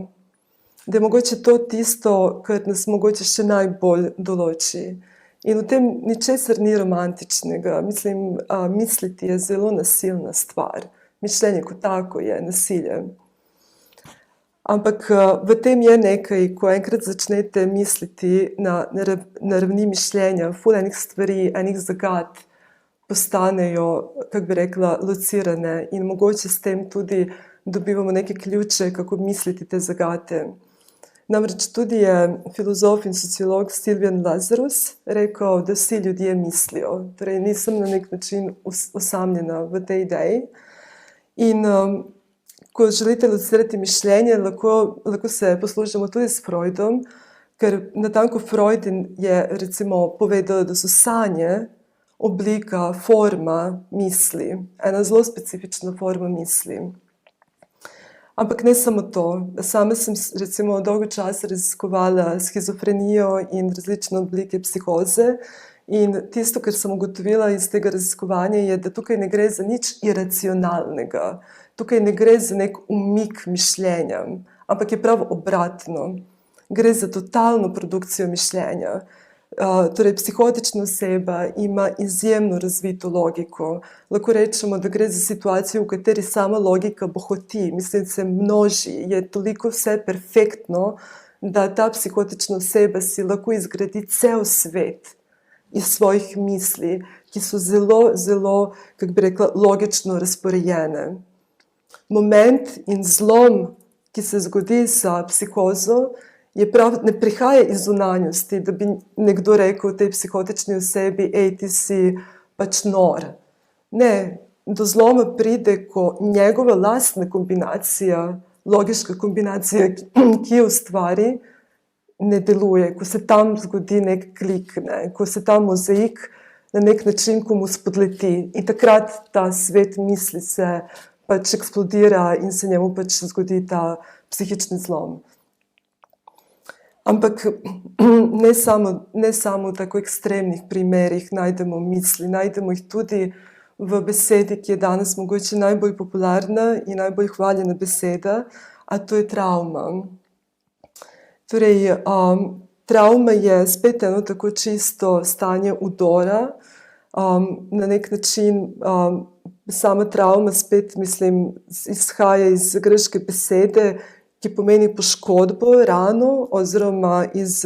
Da je mogoče to tisto, kar nas mogoče še najbolj določi. In v tem ničesar ni romantičnega. Mislim, misliti je zelo nasilna stvar. Mišljenje kot tako je nasilje. Ampak v tem je nekaj, ko enkrat začnete misliti na ravni mišljenja, ful enih stvari, enih zagad postanejo, kako bi rekla, locirane in mogoče s tem tudi dobivamo neke ključe, kako misliti te zagate. Namreč tudi je filozof in sociolog Silvian Lazarus rekel, da vsi ljudje mislijo. Torej, nisem na nek način osamljena v tej ideji. In ko želite locirati mišljenje, lahko se poslužimo tudi s Freudom, ker natanko Freud je recimo povedal, da so sanje oblika, forma misli. Ena zelo specifična forma misli. Ampak ne samo to. Sama sem recimo dolgo časa raziskovala shizofrenijo in različne oblike psihoze. In tisto, kar sem ugotovila iz tega raziskovanja, je, da tukaj ne gre za nič iracionalnega. Tukaj ne gre za nek umik mišljenja, ampak je prav obratno. Gre za totalno produkcijo mišljenja. Torej, psihotična oseba ima izjemno razvito logiko. Lahko rečemo, da gre za situacijo, v kateri sama logika bohoti, mislim, se množi, je toliko vse perfektno, da ta psihotična oseba si lahko izgradi cel svet iz svojih misli, ki so zelo, zelo, kako bi rekla, logično razporejene. Moment in zlom, ki se zgodi sa psihozo, ne prihaja iz zunanjosti, da bi nekdo rekel tej psihotični osebi, ti si pač nor. Ne, do zloma pride, ko njegova lastna kombinacija, logiška kombinacija, ki jo ustvari, ne deluje, ko se tam zgodi nek klik, ko se ta mozaik na nek način komu spodleti. In takrat ta svet misli se pač eksplodira in se njemu pač zgodi ta psihični zlom. Ampak ne samo v tako ekstremnih primerih najdemo misli, najdemo jih tudi v besedi, ki je danes mogoče najbolj popularna in najbolj hvaljena beseda, a to je travma. Torej, travma je spet eno tako čisto stanje udora. Na nek način sama travma spet, mislim, izhaja iz grške besede, ki pomeni poškodbo, rano, oziroma iz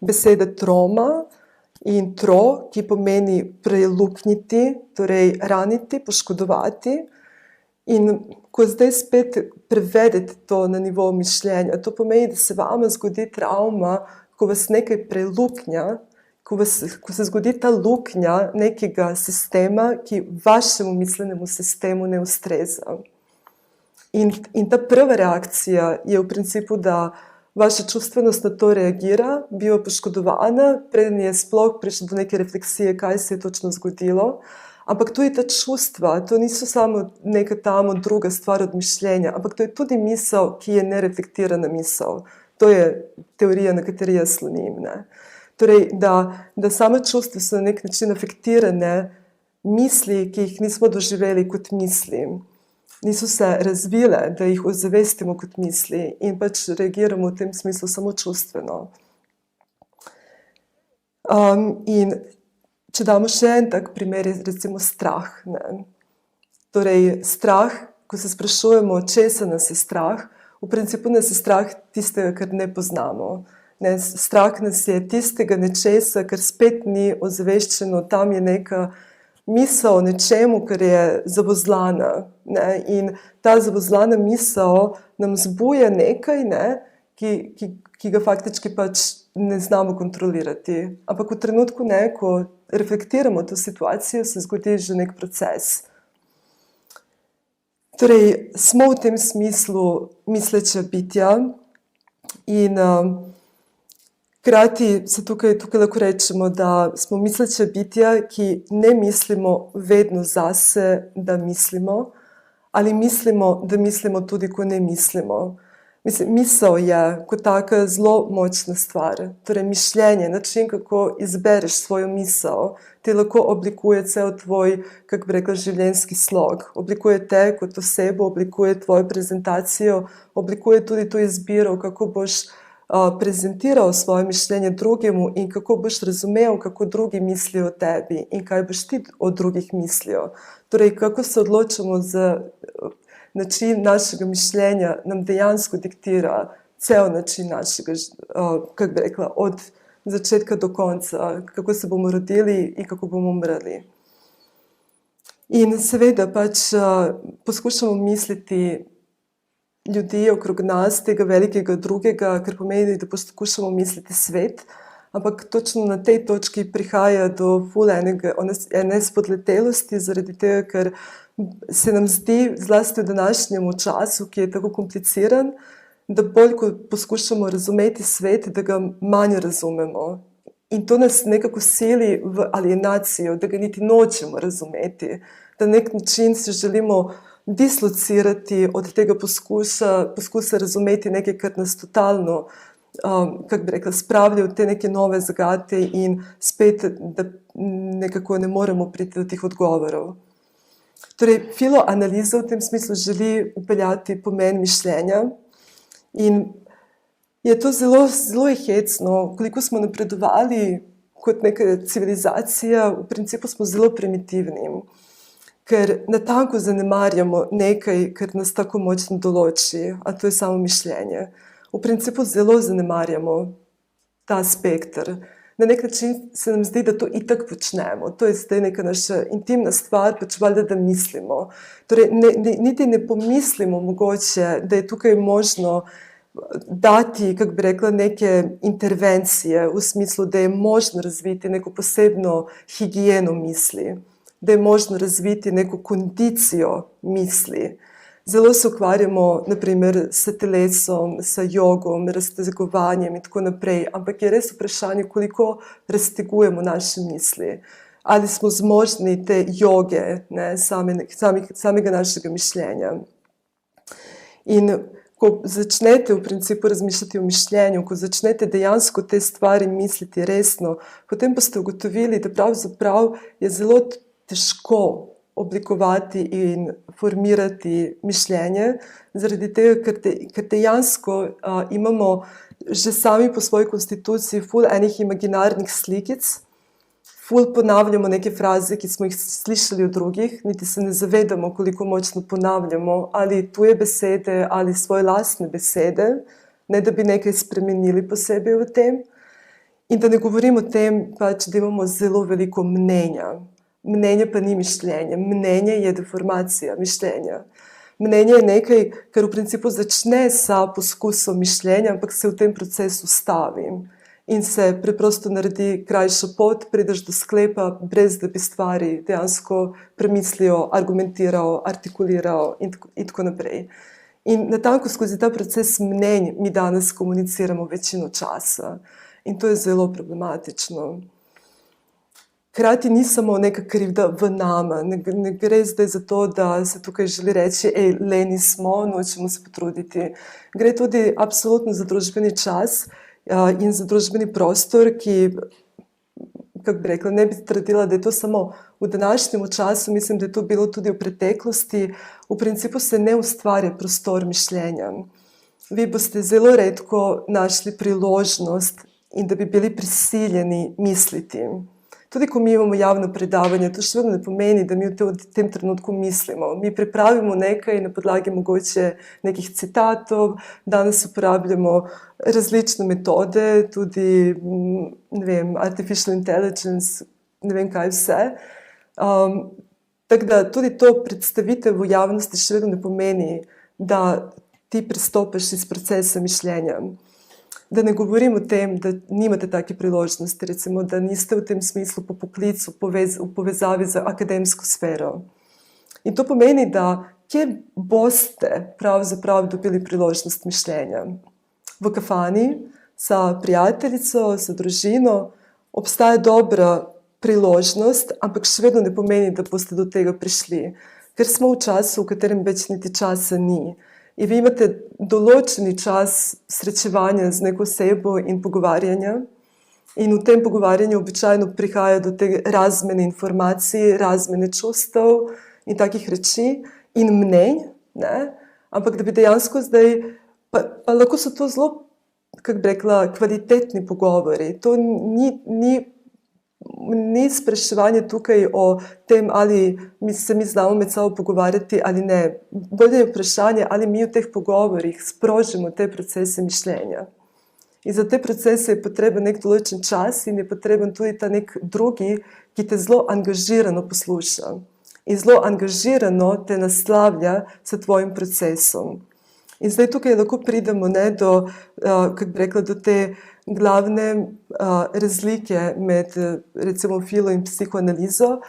besede troma in tro, ki pomeni prelukniti, torej raniti, poškodovati. In ko zdaj spet prevedete to na nivo mišljenja, to pomeni, da se vama zgodi travma, ko vas nekaj preluknja, ko se zgodi ta luknja nekega sistema, ki vašemu mislenemu sistemu ne ustreza. In ta prva reakcija je v principu, da vaša čustvenost na to reagira, biva poškodovana, preden je sploh prišlo do neke refleksije, kaj se je točno zgodilo. Ampak tudi ta čustva, to niso samo neka tamo druga stvar od mišljenja, ampak to je tudi misel, ki je nereflektirana misel. To je teorija, na kateri jaz slonim. Torej, da sama čustva so na nek način afektirane misli, ki jih nismo doživeli kot misli. Niso se razvile, da jih ozavestimo kot misli in pač reagiramo v tem smislu samo čustveno. In če damo še en tak primer, je recimo strah. Torej, strah, ko se sprašujemo, česa nas je strah, v principu nas je strah tistega, kar ne poznamo. Strah nas je tistega nečesa, kar spet ni ozaveščeno, tam je neka misel o nečemu, kar je zavozlana. In ta zavozlana misel nam zbuja nekaj, ki ga faktički pač ne znamo kontrolirati. Ampak v trenutku, ko reflektiramo to situacijo, se zgodi že nek proces. Torej, smo v tem smislu misleča bitja in hkrati se tukaj lahko rečemo, da smo misleča bitja, ki ne mislimo vedno zase, da mislimo, ali mislimo, da mislimo tudi, ko ne mislimo. Mislim, misel je kot taka zelo močna stvar. Torej, mišljenje, način, kako izbereš svojo misel, ti lahko oblikuje cel tvoj, kako bi rekla, življenjski slog. Oblikuje te kot osebo, oblikuje tvojo prezentacijo, oblikuje tudi to izbiro, kako boš prezentiral svoje mišljenje drugemu in kako boš razumel, kako drugi mislijo o tebi in kaj boš ti o drugih mislil. Torej, kako se odločamo za način našega mišljenja, nam dejansko diktira cel način našega, kako bi rekla, od začetka do konca, kako se bomo rodili in kako bomo umrli. In seveda pač poskušamo misliti ljudi okrog nas, tega velikega drugega, kar pomeni, da poskušamo misliti svet, ampak točno na tej točki prihaja do ene spodletelosti, zaradi tega, ker se nam zdi, zlasti v današnjem času, ki je tako kompliciran, da bolj, ko poskušamo razumeti svet, da ga manj razumemo. In to nas nekako sili v alienacijo, da ga niti nočemo razumeti. Da na nek način se želimo dislocirati od tega poskusa razumeti nekaj, kar nas totalno, kako bi rekla, spravlja v te neke nove zagate in spet, da nekako ne moremo priti do teh odgovorov. Torej, filoanaliza v tem smislu želi upeljati pomen mišljenja in je to zelo, zelo hecno, koliko smo napredovali kot neka civilizacija, v principu smo zelo primitivni, ker natanko zanemarjamo nekaj, kar nas tako močno določi, a to je samo mišljenje. V principu zelo zanemarjamo ta spekter. Na nek način se nam zdi, da to itak počnemo. To je zdaj neka naša intimna stvar, pač valjda, da mislimo. Torej, niti ne pomislimo mogoče, da je tukaj možno dati, kako bi rekla, neke intervencije v smislu, da je možno razviti neko posebno higieno misli, da je možno razviti neko kondicijo misli. Zelo se ukvarjamo, naprimer, s telesom, s jogom, raztegovanjem in tako naprej, ampak je res vprašanje, koliko raztegujemo naše misli. Ali smo zmožni te joge, samega našega mišljenja. In ko začnete v principu razmišljati o mišljenju, ko začnete dejansko te stvari misliti resno, potem boste ugotovili, da pravzaprav je zelo težko oblikovati in formirati mišljenje, zaradi tega, ker dejansko imamo že sami po svoji konstituciji ful enih imaginarnih slikic, ful ponavljamo neke fraze, ki smo jih slišali od drugih, niti se ne zavedamo, koliko močno ponavljamo ali tuje besede ali svoje lastne besede, ne da bi nekaj spremenili posebej v tem. In da ne govorim o tem, pač, da imamo zelo veliko mnenja. Mnenje pa ni mišljenje. Mnenje je deformacija mišljenja. Mnenje je nekaj, kar v principu začne sa poskusom mišljenja, ampak se v tem procesu stavi in se preprosto naredi krajša pot, prideš do sklepa, brez da bi stvari dejansko premislil, argumentiral, artikuliral in tako naprej. In natanko skozi ta proces mnenj mi danes komuniciramo večino časa. In to je zelo problematično. Hkrati ni samo neka krivda v nama, ne gre zdaj za to, da se tukaj želi reči, leni smo, nočemo se potruditi. Gre tudi absolutno za družbeni čas in za družbeni prostor, ki, kako bi rekla, ne bi trdila, da je to samo v današnjem času, mislim, da je to bilo tudi v preteklosti. V principu se ne ustvarja prostor mišljenja. Vi boste zelo redko našli priložnost in da bi bili prisiljeni misliti. Tudi ko mi imamo javno predavanje, to še vedno ne pomeni, da mi v tem trenutku mislimo. Mi pripravimo nekaj na podlagi mogoče nekih citatov, danes uporabljamo različne metode, tudi, ne vem, artificial intelligence, ne vem kaj vse. Tako da tudi to predstavitev v javnosti še vedno ne pomeni, da ti pristopiš iz procesa mišljenja. Da ne govorim o tem, da nimate take priložnosti, recimo, da niste v tem smislu po poklicu v povezavi z akademsko sfero. In to pomeni, da kje boste pravzaprav dobili priložnost mišljenja? V kafani, sa prijateljico, sa družino, obstaja dobra priložnost, ampak še vedno ne pomeni, da boste do tega prišli. Ker smo v času, v katerem več niti časa ni. In vi imate določeni čas srečevanja z neko osebo in pogovarjanja. In v tem pogovarjanju običajno prihaja do te razmene informacij, razmene čustev in takih reči in mnenj. Ne? Ampak da bi dejansko zdaj, pa lahko so to zelo, kako bi rekla, kvalitetni pogovori. To ni spraševanje tukaj o tem, ali se mi znamo med sabo pogovarjati ali ne. Bolje je vprašanje, ali mi v teh pogovorih sprožimo te procese mišljenja. In za te procese je potreben nek določen čas in je potreben tudi ta nek drugi, ki te zelo angažirano posluša. In zelo angažirano te naslavlja s tvojim procesom. In zdaj tukaj lahko pridemo do, kako bi rekla, do te glavne razlike med recimo filo in psihoanalizo,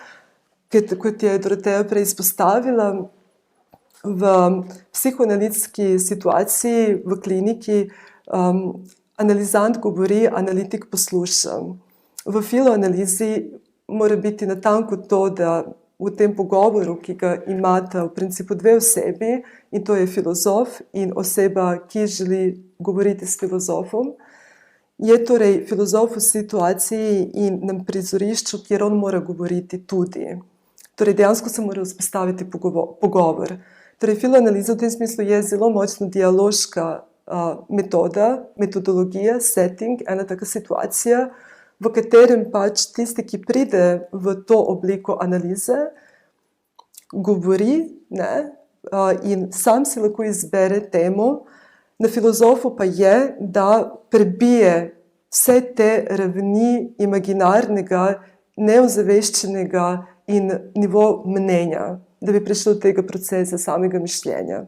kot je Doroteja prej izpostavila. V psihoanalitski situaciji, v kliniki, analizant govori, analitik posluša. V filoanalizi mora biti natanko to, da v tem pogovoru, ki ga imata v principu dve osebi, in to je filozof in oseba, ki želi govoriti s filozofom, je torej filozof v situaciji in na prizorišču, kjer on mora govoriti tudi. Torej dejansko se mora vzpostaviti pogovor. Torej filoanaliza v tem smislu je zelo močno dialoška metoda, metodologija, setting, ena taka situacija, v katerem pač tisti, ki pride v to obliko analize, govori, ne, in sam si lahko izbere temo. Na filozofu pa je, da prebije vse te ravni imaginarnega, neozaveščenega in nivo mnenja, da bi prišlo do tega procesa samega mišljenja.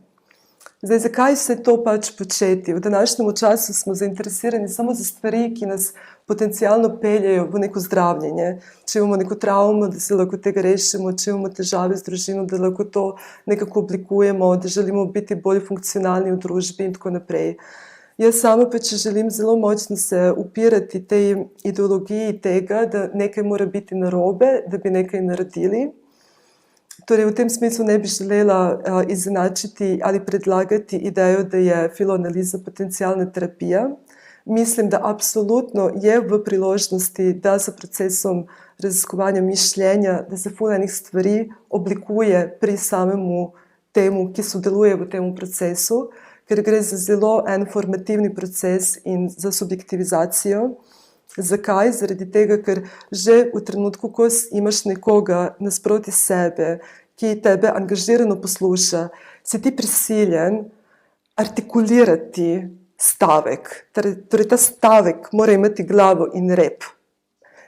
Zdaj, zakaj se to pač početi? V današnjem času smo zainteresirani samo za stvari, ki nas potencialno peljejo v neko zdravljenje. Če imamo neko travmo, da se lahko tega rešimo, če imamo težave z družino, da lahko to nekako oblikujemo, da želimo biti bolj funkcionalni v družbi in tako naprej. Jaz sama pa, če želim zelo močno se upirati tej ideologiji tega, da nekaj mora biti narobe, da bi nekaj naredili. Torej, v tem smislu ne bi želela izenačiti ali predlagati idejo, da je filoanaliza potencialna terapija. Mislim, da absolutno je v priložnosti, da s procesom raziskovanja mišljenja, da se ful enih stvari oblikuje pri samemu temu, ki sodeluje v tem procesu, ker gre za zelo en formativni proces in za subjektivizacijo. Zakaj? Zaradi tega, ker že v trenutku, ko imaš nekoga nasproti sebe, ki tebe angažirano posluša, si ti prisiljen artikulirati stavek. Torej ta stavek mora imeti glavo in rep.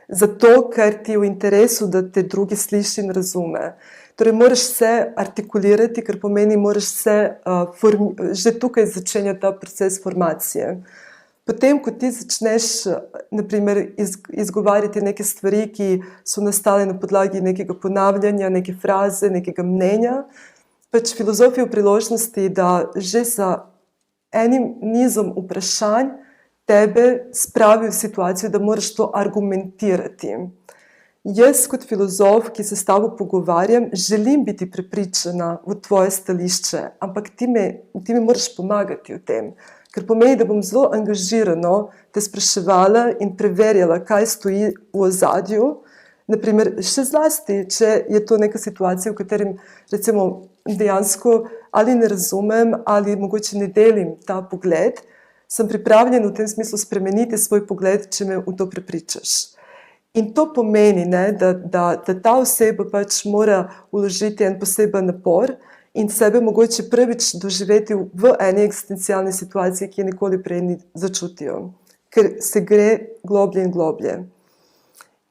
Zato, ker ti je v interesu, da te drugi sliši in razume. Torej moraš se artikulirati, ker pomeni, moraš se, že tukaj začenja ta proces formacije. Potem, ko ti začneš, naprimer, izgovarjati neke stvari, ki so nastale na podlagi nekega ponavljanja, neke fraze, nekega mnenja, pač filozof je v priložnosti, da že za enim nizom vprašanj tebe spravi v situacijo, da moraš to argumentirati. Jaz kot filozof, ki se s tabo pogovarjam, želim biti prepričana v tvoje stališče, ampak ti mi moraš pomagati v tem. Ker pomeni, da bom zelo angažirano te spraševala in preverjala, kaj stoji v ozadju. Naprimer, še zlasti, če je to neka situacija, v katerem recimo dejansko ali ne razumem, ali mogoče ne delim ta pogled, sem pripravljen v tem smislu spremeniti svoj pogled, če me v to prepričaš. In to pomeni, ne, da ta oseba pač mora vložiti en poseben napor in sebe mogoče prvič doživeti v eni eksistencialni situaciji, ki je nikoli prej ni začutijo. Ker se gre globlje in globlje.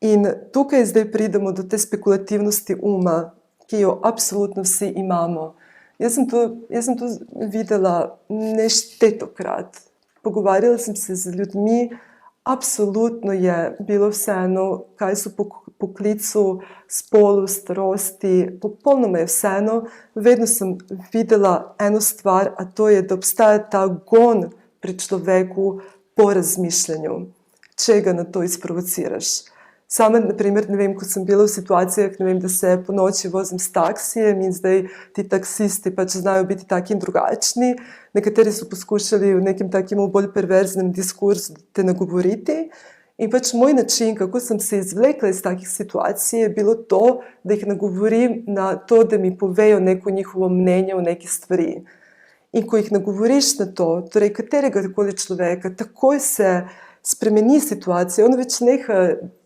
In tukaj zdaj pridemo do te spekulativnosti uma, ki jo absolutno vsi imamo. Jaz sem to videla neštetokrat. Pogovarjala sem se z ljudmi, absolutno je bilo vseeno, kaj so po klicu, spolu, starosti, popolnoma je vseeno. Vedno sem videla eno stvar, a to je, da obstaja ta gon pri človeku po razmišljanju, če ga na to izprovociraš. Sama, naprimer, ne vem, ko sem bila v situacijah, ne vem, da se po noči vozim s taksijem in zdaj ti taksisti pač znajo biti taki in drugačni. Nekateri so poskušali v nekem takim bolj perverznem diskursu te nagovoriti. In pač moj način, kako sem se izvlekla iz takih situacij, je bilo to, da jih nagovorim na to, da mi povejo neko njihovo mnenje o neki stvari. In ko jih nagovoriš na to, torej katerega takoli človeka, takoj se spremeni situacija, on več neha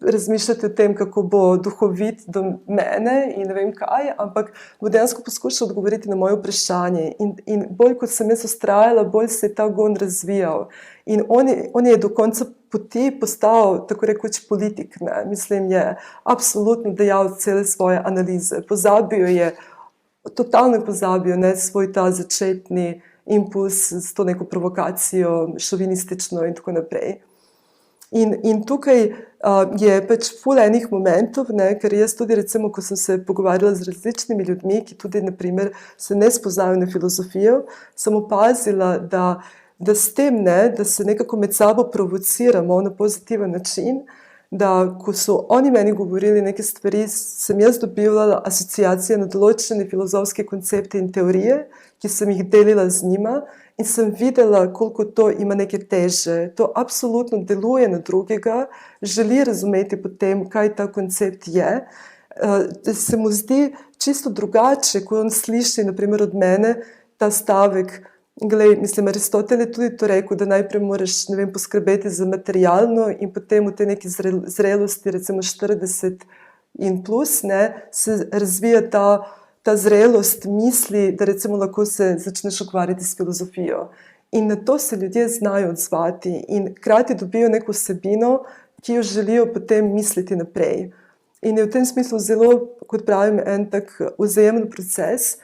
razmišljati o tem, kako bo duhovit do mene in ne vem kaj, ampak bo dejansko poskušal odgovoriti na moje vprašanje. In bolj kot sem jaz ustrajala, bolj se je ta gon razvijal. In on je do konca poti postal, tako rekoč, politik. Ne? Mislim, je absolutno dejal cele svoje analize. Totalno pozabil svoj ta začetni impuls s to neko provokacijo, šovinistično in tako naprej. In tukaj je pač ful enih momentov, ne, ker jaz tudi recimo, ko sem se pogovarjala z različnimi ljudmi, ki tudi naprimer se ne spoznajo na filozofijo, sem opazila, da s tem, ne, da se nekako med sabo provociramo na pozitiven način, da ko so oni meni govorili neke stvari, sem jaz dobivala asociacije na določene filozofske koncepte in teorije, ki sem jih delila z njima, in sem videla, koliko to ima neke teže. To absolutno deluje na drugega, želi razumeti potem, kaj ta koncept je. Se mu zdi čisto drugače, ko on sliši, naprimer od mene, ta stavek. Glej, mislim, Aristotel je tudi to rekel, da najprej moraš, ne vem, poskrbeti za materialno in potem v te neki zrelosti, recimo 40 in plus, ne, se razvija ta zrelost misli, da recimo lahko se začneš ukvarjati s filozofijo. In na to se ljudje znajo odzvati in hkrati dobijo neko vsebino, ki jo želijo potem misliti naprej. In je v tem smislu zelo, kot pravim, en tak vzajemen proces.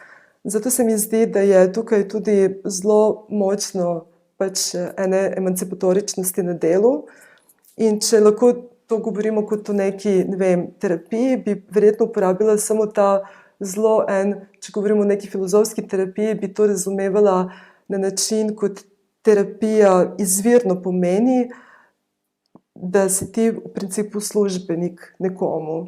Zato se mi zdi, da je tukaj tudi zelo močno pač ene emancipatoričnosti na delu. In če lahko to govorimo kot o neki, ne vem, terapiji, bi verjetno uporabila samo ta zelo če govorimo o neki filozofski terapiji, bi to razumevala na način, kot terapija izvirno pomeni, da si ti v principu službenik nekomu.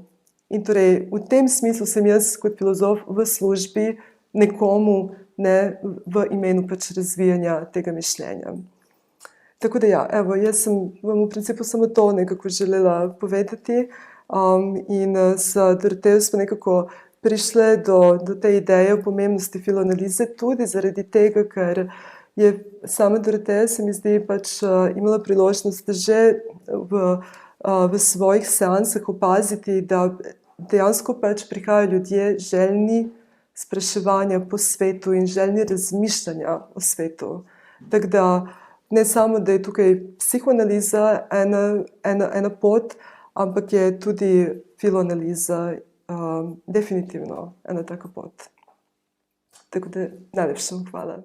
In torej v tem smislu sem jaz kot filozof v službi nekomu, ne v imenu pač razvijanja tega mišljenja. Tako da ja, evo, jaz sem vam v principu samo to nekako želela povedati in s Dorotejo smo nekako prišle do te ideje o pomembnosti filoanalize tudi zaradi tega, ker je sama Doroteja, se mi zdi, pač imela priložnost, da že v svojih seansah opaziti, da dejansko pač prihajajo ljudje željni spraševanja po svetu in željni razmišljanja o svetu. Tako da ne samo, da je tukaj psihoanaliza ena pot, ampak je tudi filoanaliza definitivno ena taka pot. Tako da najlepša hvala.